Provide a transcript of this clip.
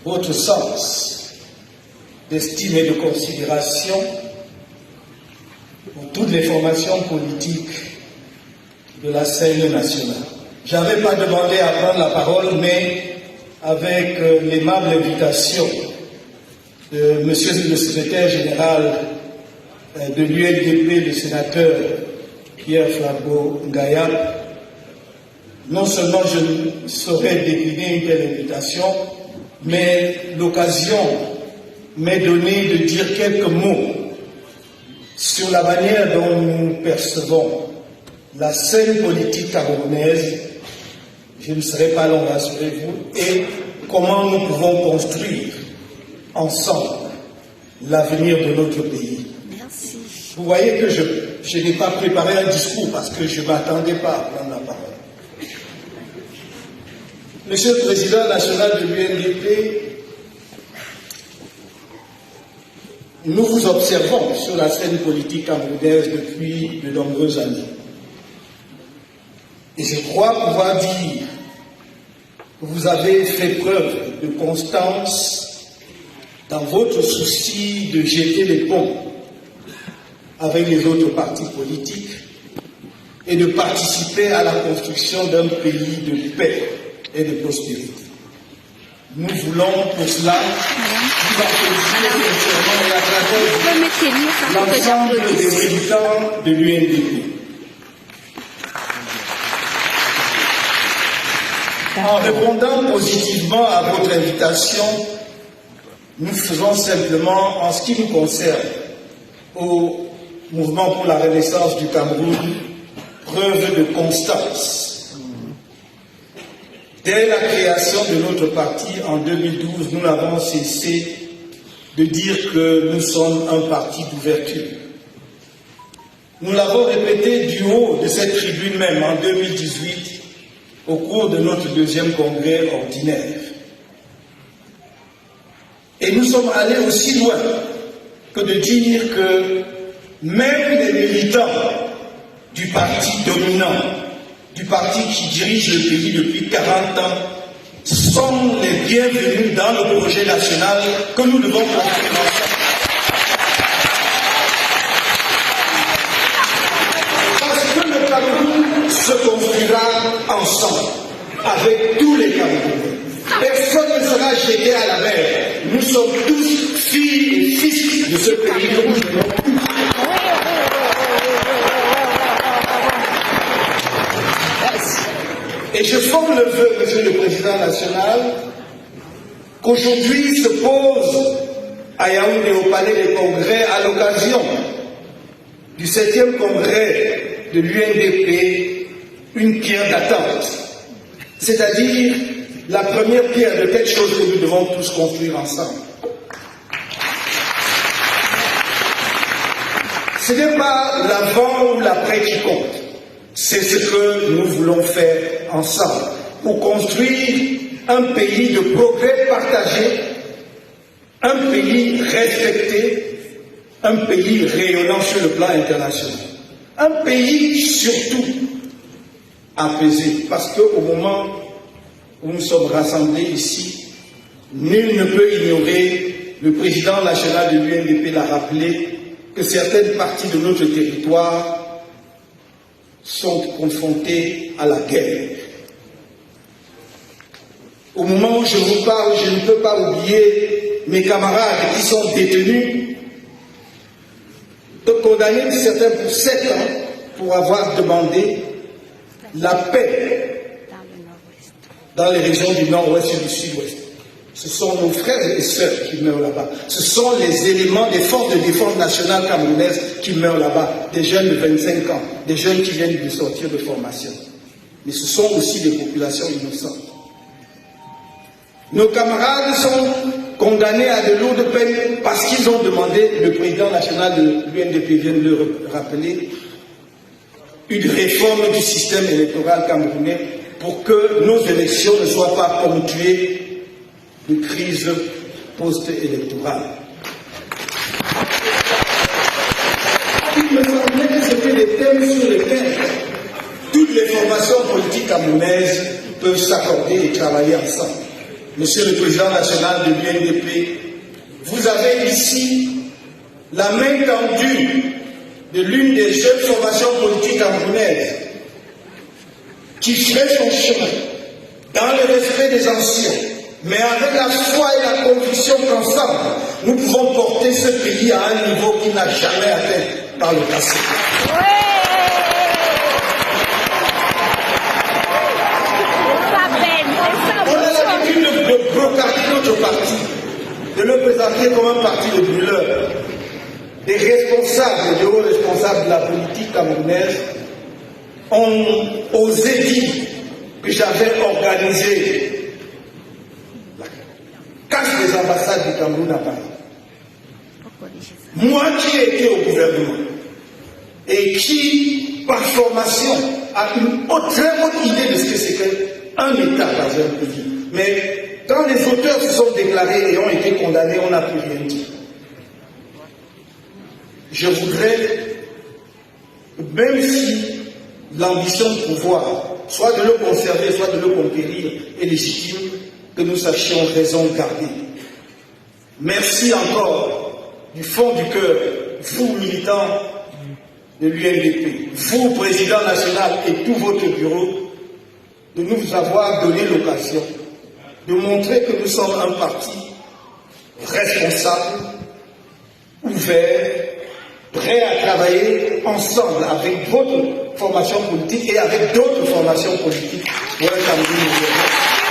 votre sens d'estime et de considération pour toutes les formations politiques de la scène nationale. Je n'avais pas demandé à prendre la parole, mais avec l'aimable invitation de Monsieur le secrétaire général de l'UNDP, le sénateur Pierre Flambeau-Ngaya, non seulement je ne saurais décliner une telle invitation, mais l'occasion m'est donnée de dire quelques mots sur la manière dont nous percevons la scène politique camerounaise. Je ne serai pas long, rassurez-vous, et comment nous pouvons construire ensemble l'avenir de notre pays. Merci. Vous voyez que je n'ai pas préparé un discours parce que je ne m'attendais pas à prendre la parole. Monsieur le Président national de l'UNDP, nous vous observons sur la scène politique camerounaise depuis de nombreuses années. Et je crois pouvoir dire que vous avez fait preuve de constance dans votre souci de jeter les ponts avec les autres partis politiques et de participer à la construction d'un pays de paix et de prospérité. Nous voulons pour cela vous applaudir sincèrement et à travers l'ensemble des militants de l'UNDP. En répondant positivement à votre invitation, nous faisons simplement, en ce qui nous concerne, au mouvement pour la renaissance du Cameroun, preuve de constance. Dès la création de notre parti en 2012, nous n'avons cessé de dire que nous sommes un parti d'ouverture. Nous l'avons répété du haut de cette tribune même en 2018, au cours de notre deuxième congrès ordinaire. Et nous sommes allés aussi loin que de dire que même les militants du parti dominant, du parti qui dirige le pays depuis 40 ans, sont les bienvenus dans le projet national que nous devons construire ensemble. Parce que le Cameroun se construira ensemble, avec tous les Camerounais. Personne ne sera jeté à la mer. Nous sommes tous filles et fils de ce pays que nous venons tous. Et je forme le vœu, Monsieur le Président national, qu'aujourd'hui se pose à Yaoundé au Palais des Congrès à l'occasion du 7e congrès de l'UNDP une pierre d'attente, c'est-à-dire la première pierre de quelque chose que nous devons tous construire ensemble. Ce n'est pas l'avant ou l'après qui compte, c'est ce que nous voulons faire ensemble pour construire un pays de progrès partagé, un pays respecté, un pays rayonnant sur le plan international, un pays surtout apaisé, parce qu'au moment où nous sommes rassemblés ici, nul ne peut ignorer, le président national de l'UNDP l'a rappelé, que certaines parties de notre territoire sont confrontées à la guerre. Au moment où je vous parle, je ne peux pas oublier mes camarades qui sont détenus, condamnés certains pour 7 ans pour avoir demandé la paix dans les régions du nord-ouest et du sud-ouest. Ce sont nos frères et sœurs qui meurent là-bas. Ce sont les éléments des forces de défense nationale camerounaises qui meurent là-bas. Des jeunes de 25 ans, des jeunes qui viennent de sortir de formation. Mais ce sont aussi des populations innocentes. Nos camarades sont condamnés à de lourdes peines parce qu'ils ont demandé, le président national de l'UNDP vient de le rappeler, une réforme du système électoral camerounais pour que nos élections ne soient pas ponctuées de crise post-électorale. Il me semblait que c'était des thèmes sur lesquels toutes les formations politiques camerounaises peuvent s'accorder et travailler ensemble. Monsieur le Président national de l'UNDP, vous avez ici la main tendue de l'une des jeunes formations politiques camerounaises qui ferait son chemin dans le respect des anciens, mais avec la foi et la conviction qu'ensemble, nous pouvons porter ce pays à un niveau qu'il n'a jamais atteint par le passé. On a l'habitude de brocarder notre parti, de le présenter comme un parti de brûleurs. Des responsables, des hauts responsables de la politique camerounaise ont osé dire que j'avais organisé la casse des ambassades du Cameroun à Paris. Moi qui ai été au gouvernement et qui, par formation, a une très haute idée de ce que c'est qu'un État dans un pays. Mais quand les auteurs se sont déclarés et ont été condamnés, on n'a plus rien dit. Je voudrais, même si l'ambition de pouvoir, soit de le conserver, soit de le conquérir, est légitime, que nous sachions raison garder. Merci encore du fond du cœur, vous militants de l'UNDP, vous président national et tout votre bureau, de nous avoir donné l'occasion de montrer que nous sommes un parti responsable, ouvert, prêt à travailler ensemble avec votre formation politique et avec d'autres formations politiques pour un Cameroun.